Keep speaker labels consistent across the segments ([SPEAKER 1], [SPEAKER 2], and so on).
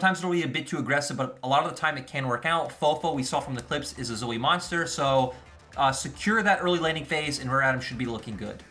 [SPEAKER 1] Sometimes it'll be a bit too aggressive, but a lot of the time it can work out. Fofo, we saw from the clips, is a Zoe monster, so secure that early laning phase, and Rare Adam should be looking good.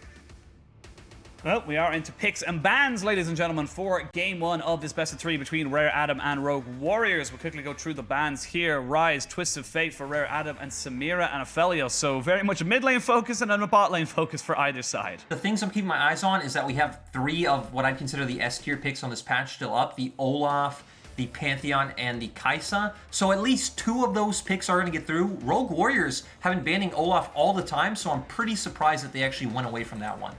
[SPEAKER 2] Well, we are into picks and bans, ladies and gentlemen, for game one of this best of three between Rare Adam and Rogue Warriors. We'll quickly go through the bans here. Rise, Twist of Fate for Rare Adam, and Samira and Aphelios. So very much a mid lane focus and a bot lane focus for either side.
[SPEAKER 1] The things I'm keeping my eyes on is that we have 3 of what I'd consider the S tier picks on this patch still up. The Olaf, the Pantheon, and the Kai'Sa. So at least 2 of those picks are going to get through. Rogue Warriors have been banning Olaf all the time, so I'm pretty surprised that they actually went away from that one.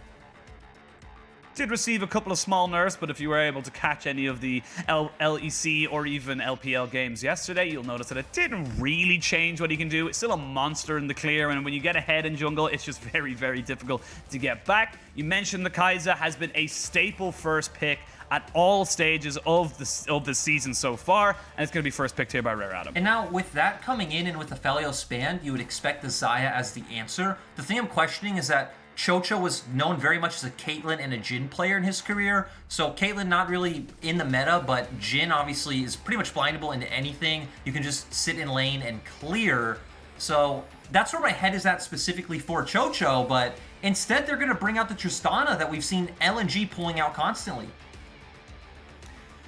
[SPEAKER 2] Did receive a couple of small nerfs, but if you were able to catch any of the LEC or even LPL games yesterday, you'll notice that it didn't really change what he can do. It's still a monster in the clear, and when you get ahead in jungle, it's just very, very difficult to get back. You mentioned the Kai'Sa has been a staple first pick at all stages of the season so far, and it's going to be first picked here by Rare Adam.
[SPEAKER 1] And now, with that coming in and with the Aphelios ban, you would expect the Xayah as the answer. The thing I'm questioning is that Qiuqiu was known very much as a Caitlyn and a Jhin player in his career. So Caitlyn not really in the meta, but Jhin obviously is pretty much blindable into anything. You can just sit in lane and clear. So that's where my head is at specifically for Qiuqiu, but instead they're going to bring out the Tristana that we've seen LNG pulling out constantly.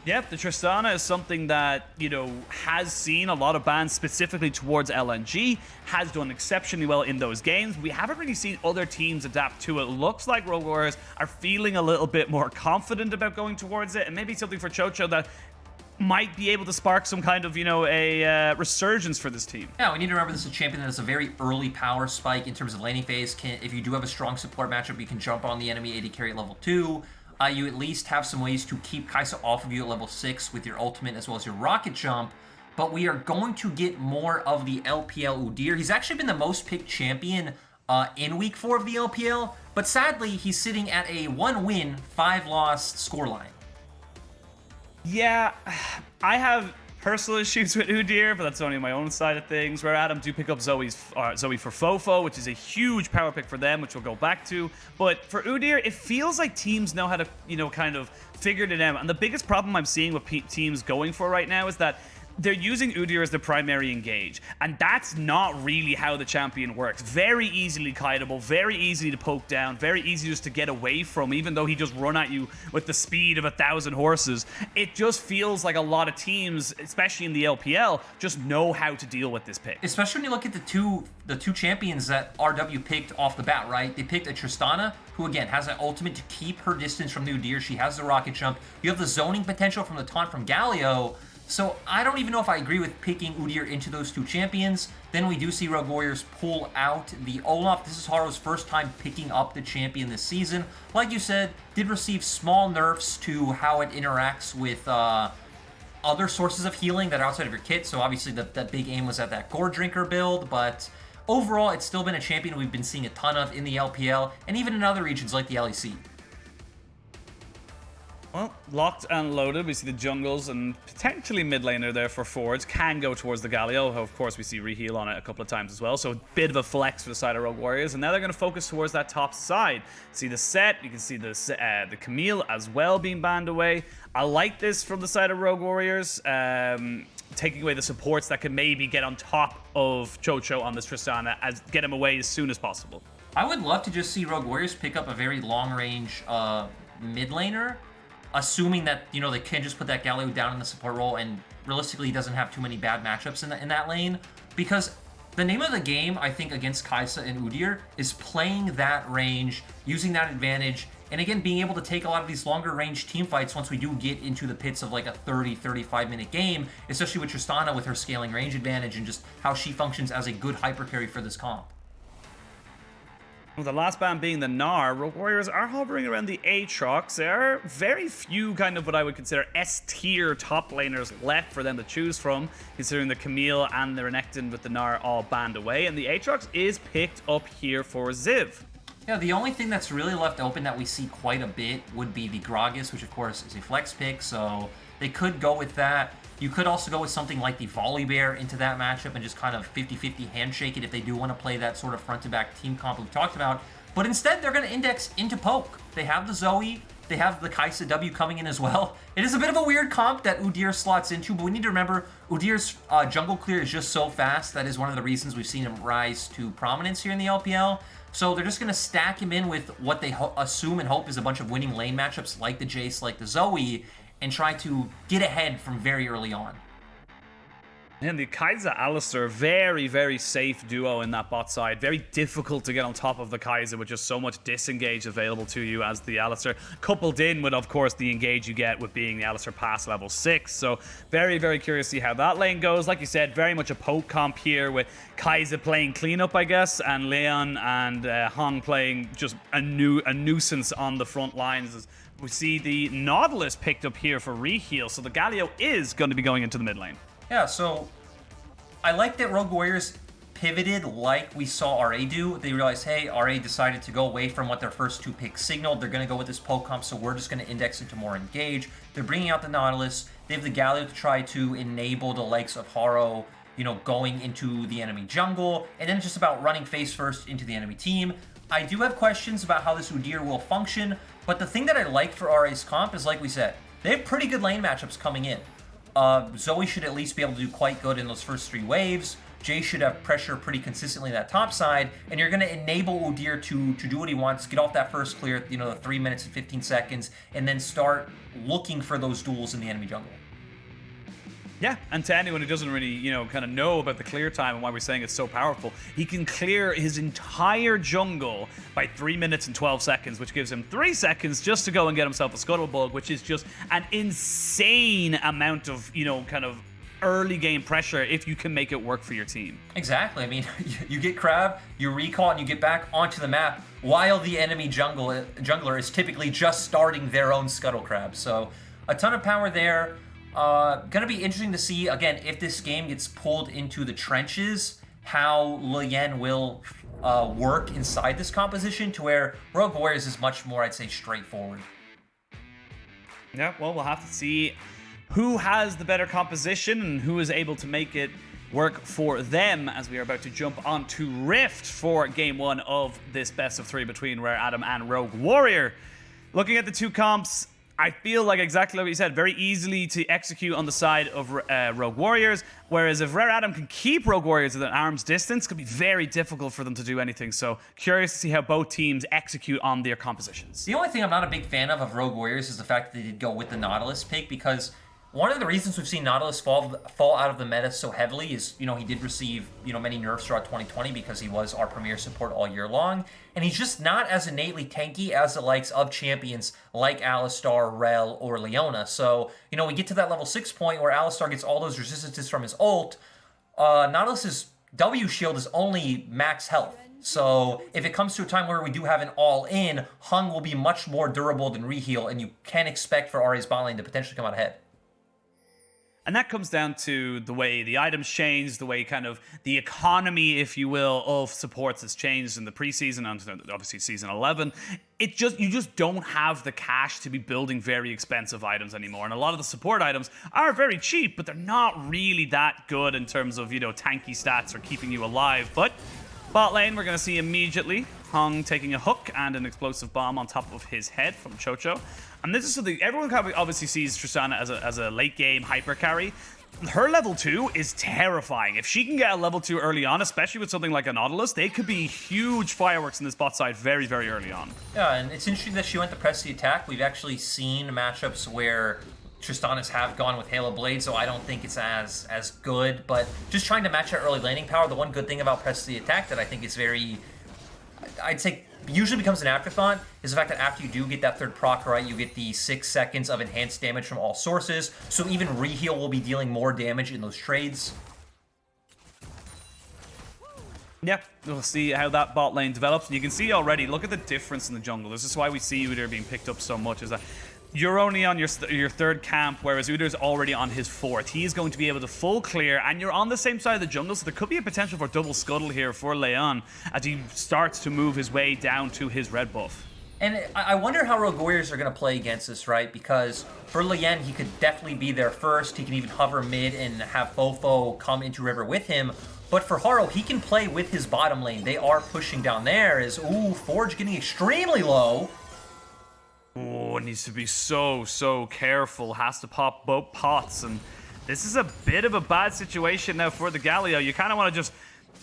[SPEAKER 2] Yep, the Tristana is something that, you know, has seen a lot of bans specifically towards LNG, has done exceptionally well in those games. We haven't really seen other teams adapt to it. Looks like Rogue Warriors are feeling a little bit more confident about going towards it, and maybe something for Qiuqiu that might be able to spark some kind of, you know, a resurgence for this team.
[SPEAKER 1] Yeah, we need to remember this is a champion that has a very early power spike in terms of laning phase. If you do have a strong support matchup, you can jump on the enemy AD carry at level 2. You at least have some ways to keep Kai'Sa off of you at level 6 with your ultimate as well as your rocket jump. But we are going to get more of the LPL Udyr. He's actually been the most picked champion in week 4 of the LPL. But sadly, he's sitting at a 1-win, 5-loss scoreline.
[SPEAKER 2] Yeah, I have personal issues with Udyr, but that's only my own side of things. Rare Adam do pick up Zoe for Fofo, which is a huge power pick for them, which we'll go back to. But for Udyr, it feels like teams know how to, you know, kind of figured it out. And the biggest problem I'm seeing with teams going for right now is that they're using Udyr as the primary engage, and that's not really how the champion works. Very easily kiteable, very easy to poke down, very easy just to get away from, even though he just run at you with the speed of 1,000 horses. It just feels like a lot of teams, especially in the LPL, just know how to deal with this pick.
[SPEAKER 1] Especially when you look at the two champions that RW picked off the bat, right? They picked a Tristana, who again has an ultimate to keep her distance from the Udyr. She has the rocket jump. You have the zoning potential from the taunt from Galio. So I don't even know if I agree with picking Udyr into those 2 champions. Then we do see Rogue Warriors pull out the Olaf. This is Haro's first time picking up the champion this season. Like you said, did receive small nerfs to how it interacts with other sources of healing that are outside of your kit. So obviously that big aim was at that Gore Drinker build, but overall it's still been a champion we've been seeing a ton of in the LPL and even in other regions like the LEC.
[SPEAKER 2] Well, locked and loaded. We see the jungles and potentially mid laner there for forwards. Can go towards the Galio. Of course, we see Reheal on it a couple of times as well. So a bit of a flex for the side of Rogue Warriors. And now they're going to focus towards that top side. See the set. You can see the Camille as well being banned away. I like this from the side of Rogue Warriors. Taking away the supports that can maybe get on top of Qiuqiu on this Tristana, get him away as soon as possible.
[SPEAKER 1] I would love to just see Rogue Warriors pick up a very long-range mid laner, assuming that, you know, they can just put that Galio down in the support role and realistically he doesn't have too many bad matchups in that lane. Because the name of the game, I think, against Kai'Sa and Udyr is playing that range, using that advantage, and again, being able to take a lot of these longer range team fights once we do get into the pits of like a 30-35 minute game, especially with Tristana with her scaling range advantage and just how she functions as a good hyper carry for this comp.
[SPEAKER 2] With the last ban being the Gnar, Rogue Warriors are hovering around the Aatrox. There are very few kind of what I would consider S-tier top laners left for them to choose from, considering the Camille and the Renekton with the Gnar all banned away, and the Aatrox is picked up here for Ziv.
[SPEAKER 1] Yeah, the only thing that's really left open that we see quite a bit would be the Gragas, which of course is a flex pick, so they could go with that. You could also go with something like the Volibear into that matchup and just kind of 50-50 handshake it if they do want to play that sort of front-to-back team comp we've talked about. But instead, they're going to index into poke. They have the Zoe. They have the Kai'Sa W coming in as well. It is a bit of a weird comp that Udyr slots into, but we need to remember Udyr's jungle clear is just so fast. That is one of the reasons we've seen him rise to prominence here in the LPL. So they're just going to stack him in with what they assume and hope is a bunch of winning lane matchups like the Jace, like the Zoe, and try to get ahead from very early on.
[SPEAKER 2] And the Kai'Sa Alistar, very, very safe duo in that bot side. Very difficult to get on top of the Kai'Sa with just so much disengage available to you as the Alistar. Coupled in with, of course, the engage you get with being the Alistar past level 6. So very, very curious to see how that lane goes. Like you said, very much a poke comp here with Kai'Sa playing cleanup, I guess, and Leyan and Hong playing just a nuisance on the front lines. As we see the Nautilus picked up here for Reheal. So the Galio is going to be going into the mid lane.
[SPEAKER 1] Yeah, so I like that Rogue Warriors pivoted like we saw RA do. They realized, hey, RA decided to go away from what their first 2 picks signaled. They're going to go with this poke comp, so we're just going to index into more engage. They're bringing out the Nautilus. They have the Galio to try to enable the likes of Haro, you know, going into the enemy jungle, and then it's just about running face first into the enemy team. I do have questions about how this Udyr will function, but the thing that I like for RA's comp is, like we said, they have pretty good lane matchups coming in. Zoe should at least be able to do quite good in those first 3 waves. Jay should have pressure pretty consistently in that top side, and you're going to enable Udyr to do what he wants, get off that first clear, you know, the 3 minutes and 15 seconds, and then start looking for those duels in the enemy jungle.
[SPEAKER 2] Yeah, and to anyone who doesn't really, you know, kind of know about the clear time and why we're saying it's so powerful, he can clear his entire jungle by 3 minutes and 12 seconds, which gives him 3 seconds just to go and get himself a Scuttlebug, which is just an insane amount of, you know, kind of early game pressure if you can make it work for your team.
[SPEAKER 1] Exactly. I mean, you get Crab, you recall, and you get back onto the map while the enemy jungler is typically just starting their own Scuttle Crab. So a ton of power there. Gonna be interesting to see, again, if this game gets pulled into the trenches, how Leyan will work inside this composition, to where Rogue Warriors is much more, I'd say, straightforward.
[SPEAKER 2] Yeah, well, we'll have to see who has the better composition and who is able to make it work for them, as we are about to jump onto Rift for game 1 of this best of 3 between Rare Adam and Rogue Warrior. Looking at the 2 comps, I feel like exactly what you said, very easily to execute on the side of Rogue Warriors, whereas if Rare Adam can keep Rogue Warriors at an arm's distance, it could be very difficult for them to do anything. So curious to see how both teams execute on their compositions.
[SPEAKER 1] The only thing I'm not a big fan of Rogue Warriors is the fact that they did go with the Nautilus pick, because one of the reasons we've seen Nautilus fall out of the meta so heavily is, you know, he did receive, you know, many nerfs throughout 2020 because he was our premier support all year long, and he's just not as innately tanky as the likes of champions like Alistar, Rel, or Leona. So, you know, we get to that level 6 point where Alistar gets all those resistances from his ult. Nautilus's W shield is only max health. So if it comes to a time where we do have an all-in, Hung will be much more durable than Reheal, and you can expect for RA's bot lane to potentially come out ahead.
[SPEAKER 2] And that comes down to the way the items change, the way kind of the economy, if you will, of supports has changed in the preseason and obviously season 11. You just don't have the cash to be building very expensive items anymore. And a lot of the support items are very cheap, but they're not really that good in terms of, you know, tanky stats or keeping you alive. But bot lane, we're going to see immediately Hung taking a hook and an explosive bomb on top of his head from Qiuqiu. And this is something everyone obviously sees Tristana as a late game hyper carry. Her level 2 is terrifying. If she can get a level 2 early on, especially with something like a Nautilus, they could be huge fireworks in this bot side very, very early on.
[SPEAKER 1] Yeah, and it's interesting that she went to press the attack. We've actually seen matchups where Tristanas have gone with Halo Blade, so I don't think it's as good. But just trying to match her early laning power, the one good thing about press the attack that I think is very, I'd say, usually becomes an afterthought is the fact that after you do get that third proc, right, you get the 6 seconds of enhanced damage from all sources. So even Reheal will be dealing more damage in those trades.
[SPEAKER 2] Yep, we'll see how that bot lane develops. And you can see already, look at the difference in the jungle. This is why we see Udyr being picked up so much, is that you're only on your third camp, whereas Udyr's already on his 4th. He's going to be able to full clear, and you're on the same side of the jungle, so there could be a potential for double scuttle here for Leyan as he starts to move his way down to his red buff.
[SPEAKER 1] And I wonder how Rogue Warriors are going to play against this, right? Because for Leyan, he could definitely be there first. He can even hover mid and have Fofo come into river with him. But for Haro, he can play with his bottom lane. They are pushing down there. Forge getting extremely low.
[SPEAKER 2] Ooh, Oh, it needs to be so careful. Has to pop both pots, and this is a bit of a bad situation now for the Galio. You kind of want to just,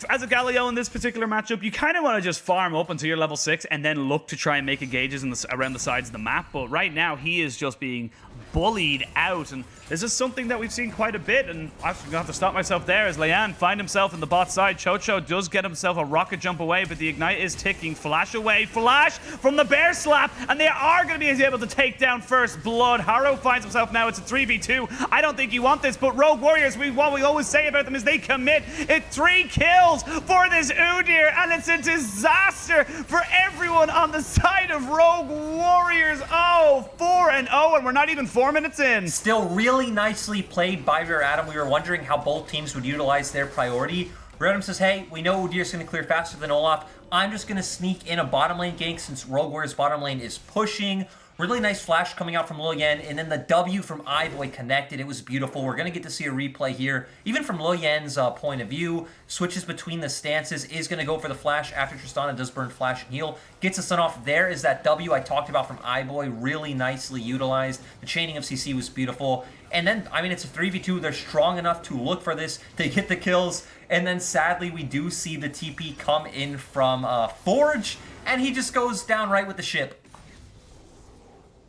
[SPEAKER 2] as a Galio in this particular matchup, you kind of want to just farm up until you're level 6 and then look to try and make engages around the sides of the map. But right now, he is just being bullied out, and this is something that we've seen quite a bit, and I'm going to have to stop myself there as Leyan find himself in the bot side. Qiuqiu does get himself a rocket jump away, but the ignite is ticking. Flash away, flash from the bear slap, and they are going to be able to take down first blood. Haro finds himself now, it's a 3v2. I don't think you want this, but Rogue Warriors, what we always say about them is they commit. It's 3 kills for this Udyr, and it's a disaster for everyone on the side of Rogue Warriors. Oh, 4-0, and we're not even 4 minutes in.
[SPEAKER 1] Still really nicely played by Rare Adam. We were wondering how both teams would utilize their priority. Rare Adam says, hey, we know Udyr's going to clear faster than Olaf. I'm just going to sneak in a bottom lane gank since Rogue Warriors bottom lane is pushing. Really nice flash coming out from Leyan, and then the W from Iboy connected. It was beautiful. We're going to get to see a replay here. Even from Leyan's point of view, switches between the stances, is going to go for the flash after Tristana does burn flash and heal. Gets the stun off. There is that W I talked about from Iboy, really nicely utilized. The chaining of CC was beautiful. And then, I mean, it's a 3v2. They're strong enough to look for this. They get the kills. And then, sadly, we do see the TP come in from Forge, and he just goes down right with the ship.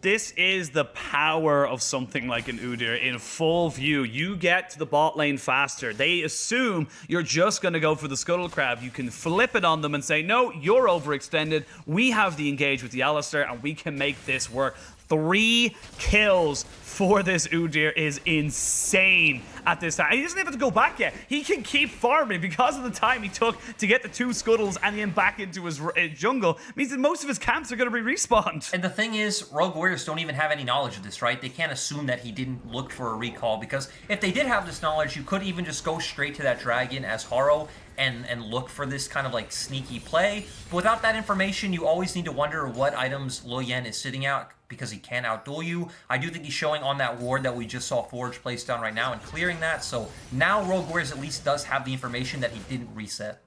[SPEAKER 2] This is the power of something like an Udyr in full view. You get to the bot lane faster. They assume you're just going to go for the Scuttle Crab. You can flip it on them and say, no, you're overextended. We have the engage with the Alistair, and we can make this work. 3 kills for this Udyr is insane at this time. He doesn't have to go back yet. He can keep farming because of the time he took to get the 2 scuttles and then back into his jungle. It means that most of his camps are going to be respawned.
[SPEAKER 1] And the thing is, Rogue Warriors don't even have any knowledge of this, right? They can't assume that he didn't look for a recall, because if they did have this knowledge, you could even just go straight to that dragon as Haro and look for this kind of like sneaky play. But without that information, you always need to wonder what items Leyan is sitting out, because he can outduel you. I do think he's showing on that ward that we just saw Forge place down right now and clearing that. So now Rogue Warriors at least does have the information that he didn't reset.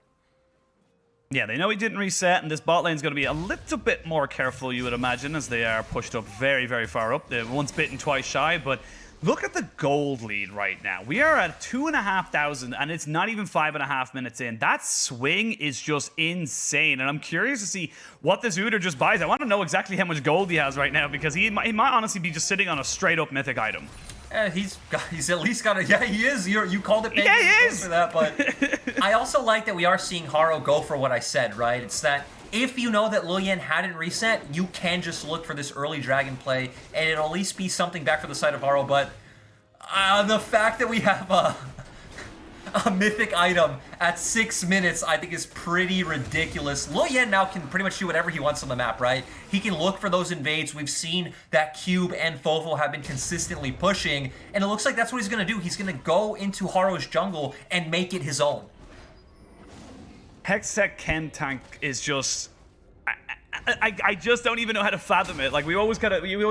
[SPEAKER 2] Yeah, they know he didn't reset, and this bot lane's going to be a little bit more careful, you would imagine, as they are pushed up very far up. They're once bitten, twice shy, but look at the gold lead right now. We are at 2,500, and it's not even 5.5 minutes in. That swing is just insane, and I'm curious to see what this Udyr just buys. I want to know exactly how much gold he has right now, because he might honestly be just sitting on a straight-up mythic item.
[SPEAKER 1] He's at least got a... Yeah, he is. You called it.
[SPEAKER 2] Yeah, he is.
[SPEAKER 1] For that, but I also like that we are seeing Haro go for what I said, right? It's that if you know that Leyan hadn't reset, you can just look for this early dragon play, and it'll at least be something back for the side of Haro. But the fact that we have a mythic item at 6 minutes, I think, is pretty ridiculous. Leyan now can pretty much do whatever he wants on the map, right? He can look for those invades. We've seen that Cube and Fofo have been consistently pushing, and it looks like that's what he's going to do. He's going to go into Haro's jungle and make it his own.
[SPEAKER 2] Hextech Chem Tank is just... I just don't even know how to fathom it. Like, we always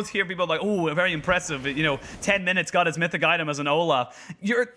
[SPEAKER 2] hear people like, oh, very impressive. 10 minutes got his mythic item as an Olaf. You're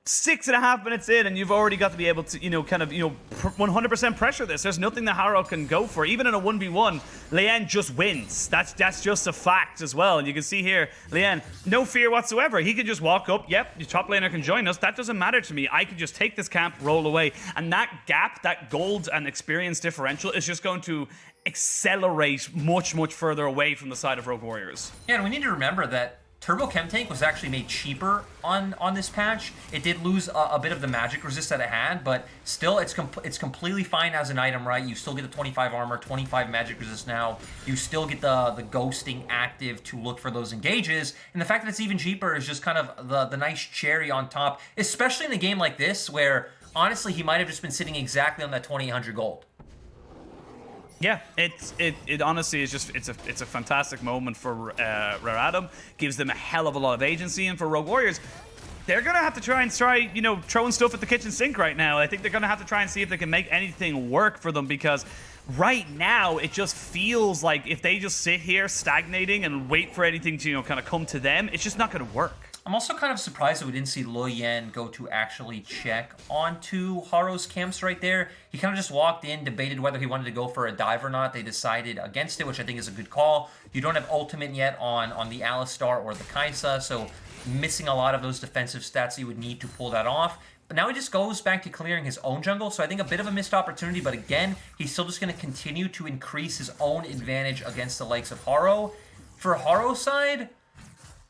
[SPEAKER 2] 6.5 minutes in, and you've already got to be able to, 100% pressure this. There's nothing that Haro can go for. Even in a 1v1, Leyan just wins. That's just a fact as well. And you can see here, Leyan, no fear whatsoever. He can just walk up. Yep, your top laner can join us. That doesn't matter to me. I can just take this camp, roll away. And that gap, that gold and experience differential is just going to accelerate much further away from the side of Rogue Warriors.
[SPEAKER 1] Yeah, and we need to remember that Turbo Chem Tank was actually made cheaper on this patch. It did lose a bit of the magic resist that it had, but still it's completely fine as an item, right? You still get the 25 armor, 25 magic resist now. You still get the ghosting active to look for those engages, and the fact that it's even cheaper is just kind of the nice cherry on top, especially in a game like this where honestly he might have just been sitting exactly on that 2,800 gold.
[SPEAKER 2] Yeah, it honestly is just it's a fantastic moment for Rare Adam. Gives them a hell of a lot of agency, and for Rogue Warriors, they're gonna have to try throwing stuff at the kitchen sink right now. I think they're gonna have to try and see if they can make anything work for them, because right now it just feels like if they just sit here stagnating and wait for anything to kind of come to them, it's just not gonna work.
[SPEAKER 1] I'm also kind of surprised that we didn't see Leyan go to actually check onto Haro's camps right there. He kind of just walked in, debated whether he wanted to go for a dive or not. They decided against it, which I think is a good call. You don't have ultimate yet on the Alistar or the Kai'Sa, so missing a lot of those defensive stats you would need to pull that off. But now he just goes back to clearing his own jungle, so I think a bit of a missed opportunity, but again, he's still just going to continue to increase his own advantage against the likes of Haro. For Haro's side,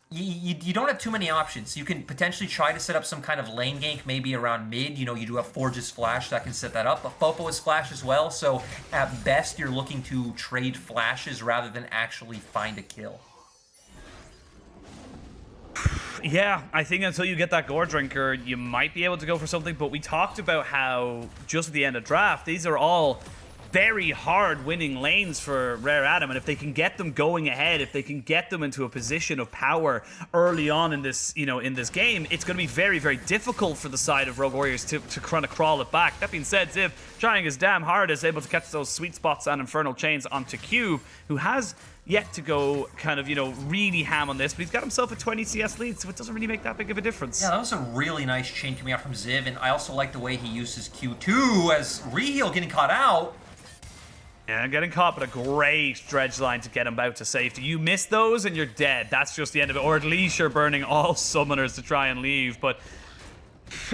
[SPEAKER 1] you don't have too many options. You can potentially try to set up some kind of lane gank, maybe around mid. You know, you do have Forge's Flash that can set that up, but Fofo has Flash as well, so at best, you're looking to trade flashes rather than actually find a kill.
[SPEAKER 2] Yeah, I think until you get that Gore Drinker, you might be able to go for something, but we talked about how just at the end of draft, these are all very hard winning lanes for Rare Adam, and if they can get them going ahead, if they can get them into a position of power early on in this, in this game, it's going to be very, very difficult for the side of Rogue Warriors to kind of crawl it back. That being said, Ziv, trying his damn hard, is able to catch those sweet spots and Infernal Chains onto Qiuqiu, who has yet to go kind of, really ham on this, but he's got himself a 20 CS lead, so it doesn't really make that big of a difference.
[SPEAKER 1] Yeah, that was a really nice chain coming out from Ziv, and I also like the way he uses Q2 as Reheal getting caught out.
[SPEAKER 2] Yeah, getting caught, but a great dredge line to get him out to safety. You miss those and you're dead. That's just the end of it. Or at least you're burning all summoners to try and leave. But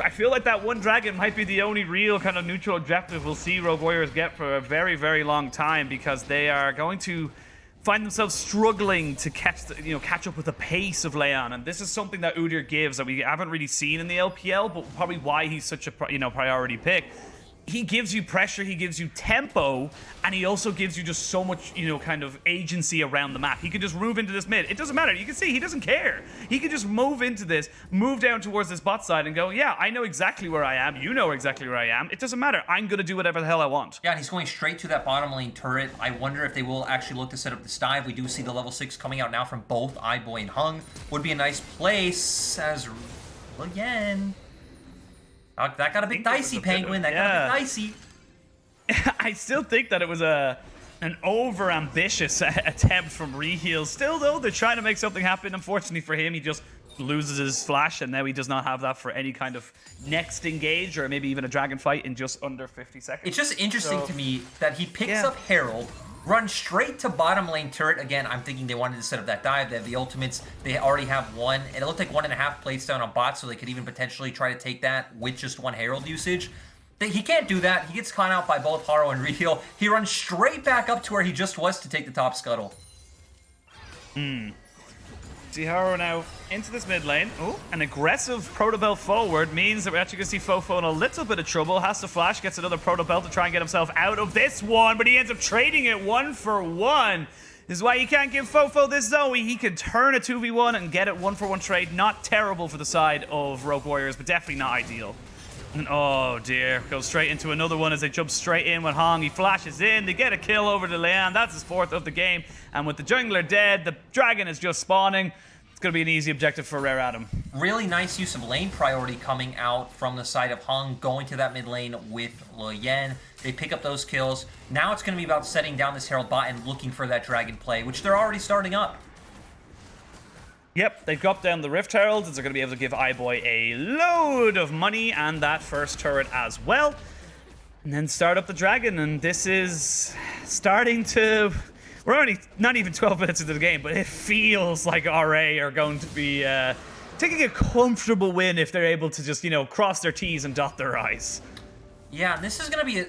[SPEAKER 2] I feel like that one dragon might be the only real kind of neutral objective we'll see Rogue Warriors get for a very, very long time, because they are going to find themselves struggling to catch up with the pace of Leyan. And this is something that Udyr gives that we haven't really seen in the LPL, but probably why he's such a priority pick. He gives you pressure, he gives you tempo, and he also gives you just so much, kind of agency around the map. He can just move into this mid. It doesn't matter. You can see he doesn't care. He can just move into this, move down towards this bot side and go, yeah, I know exactly where I am. You know exactly where I am. It doesn't matter. I'm going to do whatever the hell I want.
[SPEAKER 1] Yeah, and he's going straight to that bottom lane turret. I wonder if they will actually look to set up this dive. We do see the level 6 coming out now from both Iboy and Hung. Would be a nice place as, again... that got a bit dicey, Penguin. That got a bit dicey.
[SPEAKER 2] I still think that it was an over-ambitious attempt from Reheal. Still, though, they're trying to make something happen. Unfortunately for him, he just loses his flash, and now he does not have that for any kind of next engage or maybe even a dragon fight in just under 50 seconds.
[SPEAKER 1] It's just interesting to me that he picks up Herald, runs straight to bottom lane turret. Again, I'm thinking they wanted to set up that dive. They have the ultimates. They already have one. And it looked like 1.5 plates down on bot, so they could even potentially try to take that with just one Herald usage. He can't do that. He gets caught out by both Haro and Reheal. He runs straight back up to where he just was to take the top scuttle.
[SPEAKER 2] See Haro now into this mid lane. Oh, an aggressive Protobelt forward means that we're actually going to see Fofo in a little bit of trouble. Has to flash, gets another Protobelt to try and get himself out of this one, but he ends up trading it 1-for-1. This is why you can't give Fofo this Zoe. He can turn a 2v1 and get it 1-for-1 trade. Not terrible for the side of Rogue Warriors, but definitely not ideal. And oh dear, goes straight into another one as they jump straight in with Hong. He flashes in, they get a kill over to Leyan. That's his 4th of the game. And with the jungler dead, the dragon is just spawning. It's going to be an easy objective for Rare Adam.
[SPEAKER 1] Really nice use of lane priority coming out from the side of Hung, going to that mid lane with Leyan. They pick up those kills. Now it's going to be about setting down this Herald bot and looking for that dragon play, which they're already starting up.
[SPEAKER 2] Yep, they've dropped down the Rift Heralds, and they're going to be able to give Iboy a load of money and that first turret as well. And then start up the dragon, and this is starting to... We're only not even 12 minutes into the game, but it feels like RA are going to be taking a comfortable win if they're able to just, cross their T's and dot their I's.
[SPEAKER 1] Yeah, this is going to be,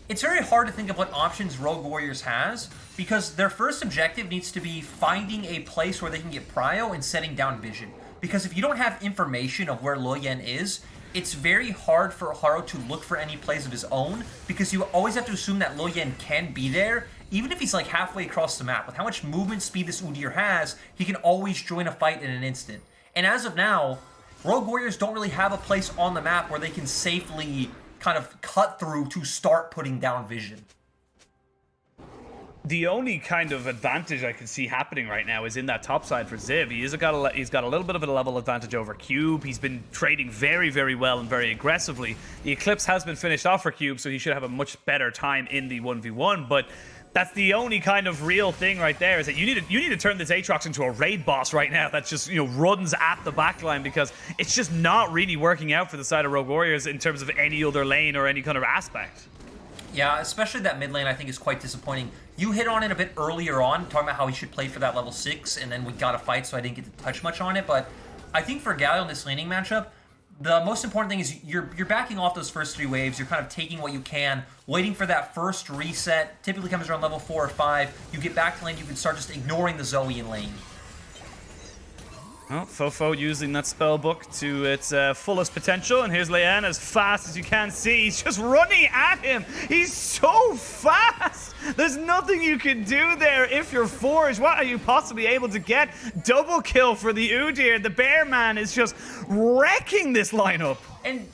[SPEAKER 1] it's very hard to think of what options Rogue Warriors has, because their first objective needs to be finding a place where they can get prio and setting down vision. Because if you don't have information of where Leyan is, it's very hard for Haro to look for any plays of his own, because you always have to assume that Leyan can be there, even if he's like halfway across the map. With how much movement speed this Udyr has, he can always join a fight in an instant. And as of now, Rogue Warriors don't really have a place on the map where they can safely kind of cut through to start putting down vision.
[SPEAKER 2] The only kind of advantage I can see happening right now is in that top side for Ziv. He's got a little bit of a level advantage over Cube. He's been trading very, very well and very aggressively. The Eclipse has been finished off for Cube, so he should have a much better time in the 1v1, but That's the only kind of real thing right there, is that you need to turn this Aatrox into a raid boss right now that just, runs at the backline, because it's just not really working out for the side of Rogue Warriors in terms of any other lane or any kind of aspect.
[SPEAKER 1] Yeah, especially that mid lane I think is quite disappointing. You hit on it a bit earlier on, talking about how he should play for that level 6, and then we got a fight, so I didn't get to touch much on it, but I think for Galio in this laning matchup, the most important thing is you're backing off those first 3 waves. You're kind of taking what you can, waiting for that first reset. Typically comes around level 4 or 5. You get back to lane, you can start just ignoring the Zoe in lane.
[SPEAKER 2] Well, Fofo using that spell book to its fullest potential, and here's Leyan as fast as you can see. He's just running at him. He's so fast. There's nothing you can do there if you're Forge. What are you possibly able to get? Double kill for the Udyr. The Bear Man is just wrecking this lineup.
[SPEAKER 1] And,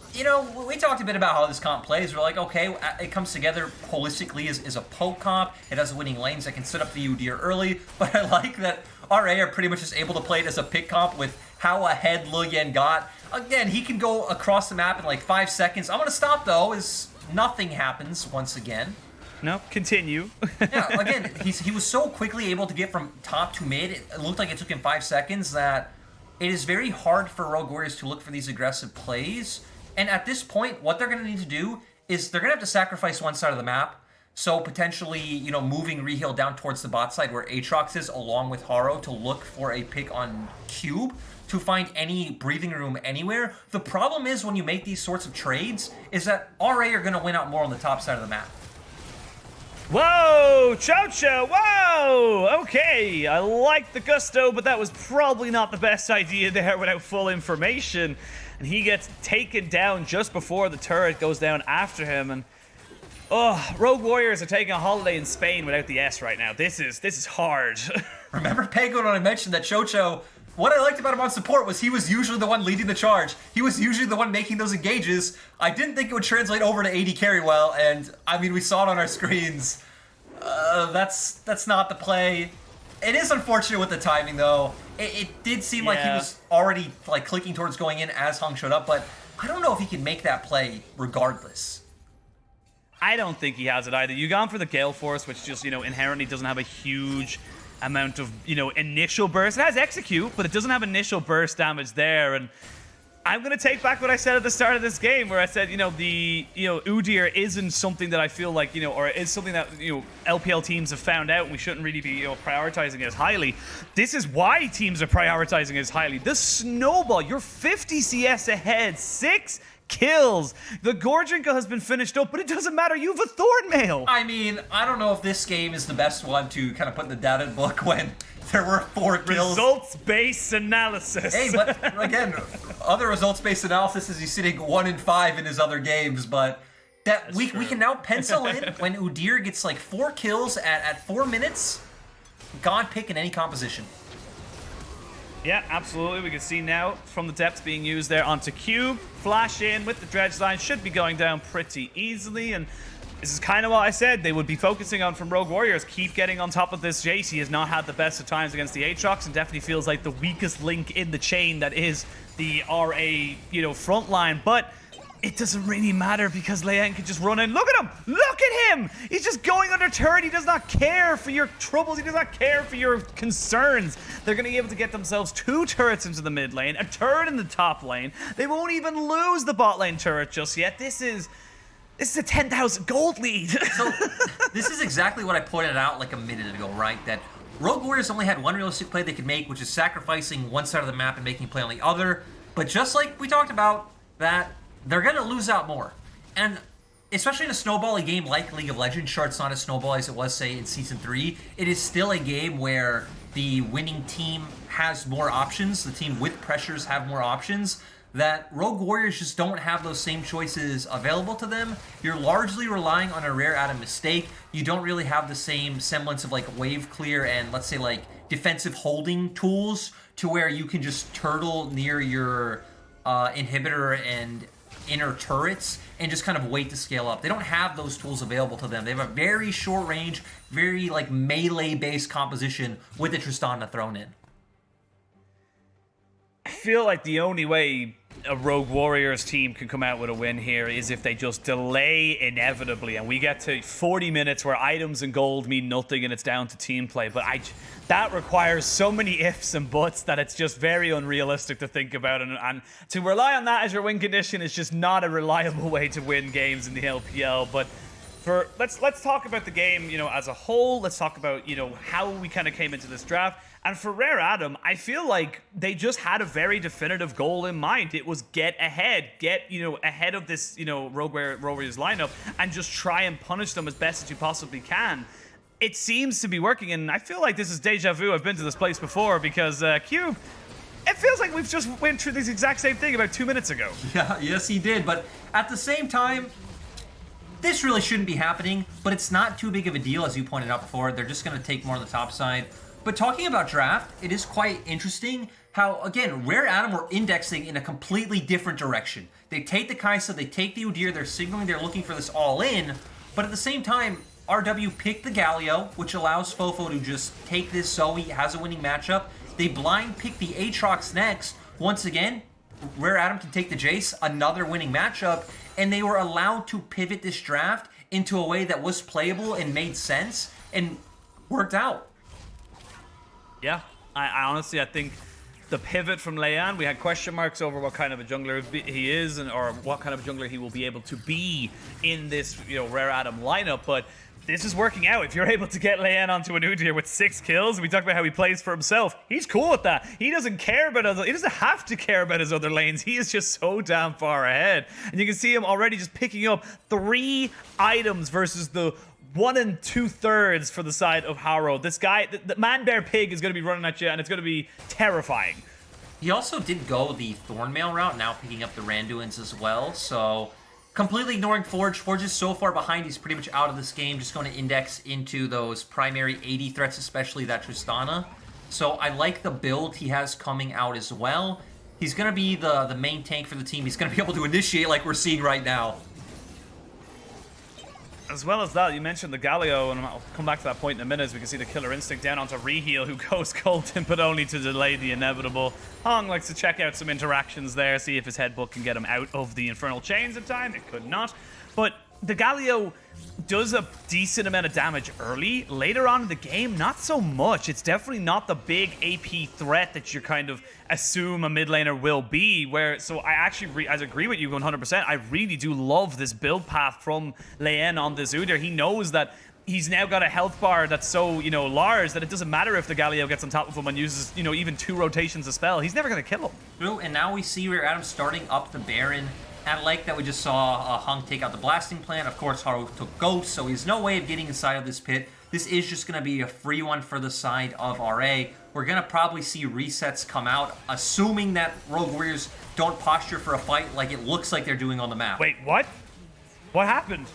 [SPEAKER 1] we talked a bit about how this comp plays. We're like, okay, it comes together holistically as a poke comp. It has winning lanes that can set up the Udyr early. But I like that RA are pretty much just able to play it as a pick comp with how ahead Leyan got. Again, he can go across the map in like 5 seconds. I'm going to stop, though, as nothing happens once again.
[SPEAKER 2] No, continue.
[SPEAKER 1] Yeah, again, he was so quickly able to get from top to mid. It looked like it took him 5 seconds that it is very hard for Rogue Warriors to look for these aggressive plays. And at this point, what they're going to need to do is they're going to have to sacrifice one side of the map. So potentially, moving Reheal down towards the bot side where Aatrox is, along with Haro, to look for a pick on Cube to find any breathing room anywhere. The problem is when you make these sorts of trades is that RA are going to win out more on the top side of the map.
[SPEAKER 2] Whoa, Qiuqiu, whoa! Okay, I like the gusto, but that was probably not the best idea there without full information. And he gets taken down just before the turret goes down after him. And Rogue Warriors are taking a holiday in Spain without the S right now. This is hard.
[SPEAKER 1] Remember Pego when I mentioned that Qiuqiu, what I liked about him on support was he was usually the one leading the charge. He was usually the one making those engages. I didn't think it would translate over to AD carry well, and I mean, we saw it on our screens. That's not the play. It is unfortunate with the timing, though. It did seem like he was already clicking towards going in as Hung showed up, but I don't know if he can make that play regardless.
[SPEAKER 2] I don't think he has it either. You gone for the Gale Force, which just, inherently doesn't have a huge amount of, initial burst. It has execute, but it doesn't have initial burst damage there. And I'm going to take back what I said at the start of this game, where I said, the Udyr isn't something that I feel like, or is something that, LPL teams have found out and we shouldn't really be, prioritizing as highly. This is why teams are prioritizing as highly. The snowball, you're 50 CS ahead, 6 kills. The Gordrinko has been finished up, but it doesn't matter. You have a Thornmail.
[SPEAKER 1] I mean, I don't know if this game is the best one to kind of put in the data book when there were 4 kills.
[SPEAKER 2] Results-based analysis.
[SPEAKER 1] Hey, but again, other results-based analysis is he's sitting 1-5 in his other games, but that we can now pencil in when Udyr gets 4 kills at 4 minutes. God pick in any composition.
[SPEAKER 2] Yeah, absolutely. We can see now from the depths being used there onto Q. Flash in with the dredge line. Should be going down pretty easily. And this is kind of what I said they would be focusing on from Rogue Warriors. Keep getting on top of this Jace. He has not had the best of times against the Aatrox and definitely feels like the weakest link in the chain that is the RA, front line. But it doesn't really matter because Leyan can just run in. Look at him! Look at him! He's just going under turret. He does not care for your troubles. He does not care for your concerns. They're going to be able to get themselves 2 turrets into the mid lane, a turret in the top lane. They won't even lose the bot lane turret just yet. This is a 10,000 gold lead.
[SPEAKER 1] So this is exactly what I pointed out a minute ago, right? That Rogue Warriors only had one realistic play they could make, which is sacrificing one side of the map and making a play on the other. But just like we talked about, that they're going to lose out more. And especially in a snowbally game like League of Legends, sure, it's not as snowball as it was, say, in Season 3. It is still a game where the winning team has more options. The team with pressures have more options. That Rogue Warriors just don't have those same choices available to them. You're largely relying on a rare out of mistake. You don't really have the same semblance of wave clear and, let's say, defensive holding tools to where you can just turtle near your inhibitor and inner turrets and just kind of wait to scale up. They don't have those tools available to them. They have a very short range, very melee based composition with the Tristana thrown in.
[SPEAKER 2] I feel like the only way a Rogue Warriors team can come out with a win here is if they just delay inevitably and we get to 40 minutes where items and gold mean nothing and it's down to team play. But that requires so many ifs and buts that it's just very unrealistic to think about. And to rely on that as your win condition is just not a reliable way to win games in the LPL. But let's talk about the game, as a whole. Let's talk about, how we kind of came into this draft. And for Rare Adam, I feel like they just had a very definitive goal in mind. It was get ahead of this, Rogue Warriors lineup and just try and punish them as best as you possibly can. It seems to be working, and I feel like this is deja vu. I've been to this place before because Qiuqiu, it feels like we've just went through this exact same thing about 2 minutes ago.
[SPEAKER 1] Yeah, yes, he did. But at the same time, this really shouldn't be happening, but it's not too big of a deal, as you pointed out before. They're just going to take more on the top side. But talking about draft, it is quite interesting how, again, Rare Adam were indexing in a completely different direction. They take the Kai'Sa, they take the Udyr, they're signaling they're looking for this all-in, but at the same time, RW picked the Galio, which allows Fofo to just take this Zoe, has a winning matchup. They blind pick the Aatrox next. Once again, Rare Adam can take the Jace, another winning matchup, and they were allowed to pivot this draft into a way that was playable and made sense and worked out.
[SPEAKER 2] Yeah, I honestly, I think the pivot from Leyan, we had question marks over what kind of a jungler he is or what kind of a jungler he will be able to be in this, Rare Adam lineup, but this is working out. If you're able to get Leyan onto an Udyr with 6 kills, we talked about how he plays for himself. He's cool with that. He doesn't care about he doesn't have to care about his other lanes. He is just so damn far ahead. And you can see him already just picking up 3 items versus the 1 2/3 for the side of Haro. This guy, the man bear pig, is going to be running at you, and it's going to be terrifying.
[SPEAKER 1] He also did go the Thornmail route, now picking up the Randuins as well, so completely ignoring Forge. Forge is so far behind, he's pretty much out of this game, just going to index into those primary 80 threats, especially that Tristana. So I like the build he has coming out as well. He's going to be the main tank for the team. He's going to be able to initiate like we're seeing right now.
[SPEAKER 2] As well as that, you mentioned the Galio, and I'll come back to that point in a minute as we can see the Killer Instinct down onto Reheal, who goes golden, but only to delay the inevitable. Hong likes to check out some interactions there, see if his headbutt can get him out of the Infernal Chains in time. It could not. But the Galio does a decent amount of damage early. Later on in the game, not so much. It's definitely not the big AP threat that you kind of assume a mid laner will be. So I actually, I agree with you 100%. I really do love this build path from Leyan on this Udyr. He knows that he's now got a health bar that's so, large that it doesn't matter if the Galio gets on top of him and uses, even 2 rotations a spell. He's never going to kill him.
[SPEAKER 1] True, and now we see Rare Adam starting up the Baron. And I like that we just saw Hung take out the blasting plant. Of course, Haro took Ghost, so he's no way of getting inside of this pit. This is just going to be a free one for the side of RA. We're going to probably see resets come out, assuming that Rogue Warriors don't posture for a fight like it looks like they're doing on the map.
[SPEAKER 2] Wait, what? What happened?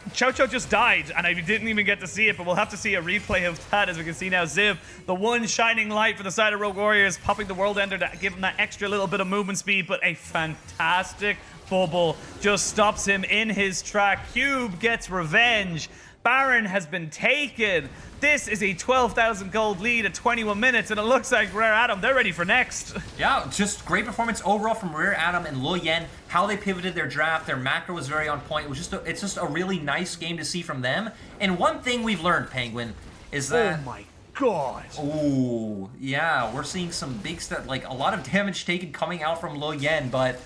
[SPEAKER 2] Qiuqiu just died, and I didn't even get to see it, but we'll have to see a replay of that. As we can see now, Ziv, the one shining light for the side of Rogue Warriors, popping the World Ender to give him that extra little bit of movement speed, but a fantastic bubble just stops him in his track. Cube gets revenge. Baron has been taken. This is a 12,000 gold lead at 21 minutes, and it looks like Rare Adam, they're ready for next.
[SPEAKER 1] Yeah, just great performance overall from Rare Adam and Leyan. How they pivoted their draft, their macro was very on point. It's just a really nice game to see from them. And one thing we've learned, Penguin, is that...
[SPEAKER 2] Oh my god.
[SPEAKER 1] Ooh, yeah, we're seeing some big stuff, like a lot of damage taken coming out from Leyan, but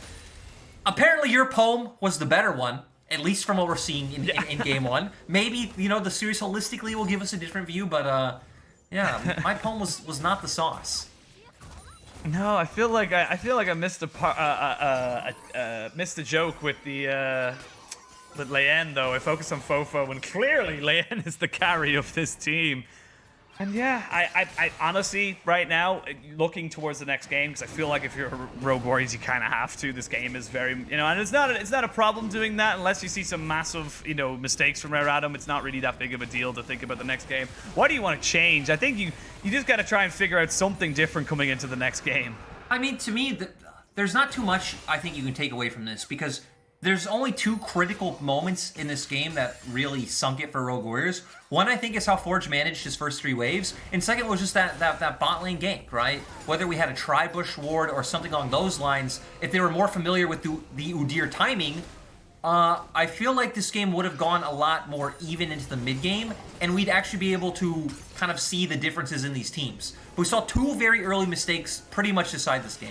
[SPEAKER 1] apparently your poem was the better one. At least from what we're seeing in Game 1. Maybe, the series holistically will give us a different view, but, yeah, my poem was not the sauce.
[SPEAKER 2] No, I feel like I missed missed a joke with the with Leyan, though. I focused on Fofo, when clearly Leyan is the carry of this team. And yeah, I honestly, right now, looking towards the next game, because I feel like if you're Rogue Warriors, you kind of have to. This game is very, and it's not a problem doing that unless you see some massive, mistakes from Rare Adam. It's not really that big of a deal to think about the next game. What do you want to change? I think you just got to try and figure out something different coming into the next game.
[SPEAKER 1] I mean, to me, there's not too much I think you can take away from this, because There's only two critical moments in this game that really sunk it for Rogue Warriors. One, I think, is how Forge managed his first 3 waves, and second was just that bot lane gank, right? Whether we had a tri-bush ward or something along those lines, if they were more familiar with the Udyr timing, I feel like this game would have gone a lot more even into the mid-game, and we'd actually be able to kind of see the differences in these teams. We saw 2 very early mistakes pretty much decide this game.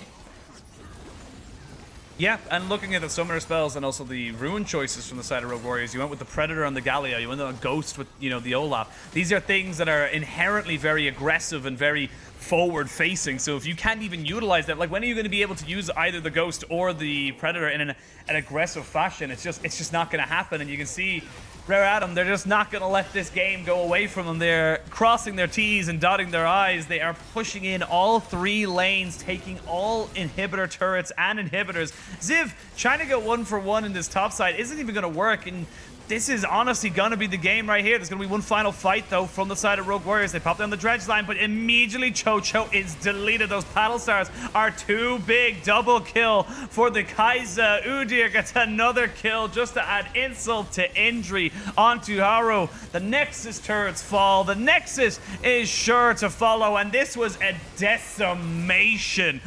[SPEAKER 2] Yeah, and looking at the summoner spells and also the rune choices from the side of Rogue Warriors, you went with the Predator on the Galio, you went on a Ghost with, you know, the Olaf. These are things that are inherently very aggressive and very forward-facing, so if you can't even utilize that, like, when are you going to be able to use either the Ghost or the Predator in an aggressive fashion? It's just not going to happen, and you can see Rare Adam, they're just not going to let this game go away from them. They're crossing their T's and dotting their I's. They are pushing in all 3 lanes, taking all inhibitor turrets and inhibitors. Ziv trying to go 1 for 1 in this top side isn't even going to work, and this is honestly going to be the game right here. There's going to be one final fight, though, from the side of Rogue Warriors. They pop down the dredge line, but immediately Qiuqiu is deleted. Those paddle stars are too big. Double kill for the Kaiser. Udyr gets another kill just to add insult to injury onto Haro. The Nexus turrets fall. The Nexus is sure to follow, and this was a decimation.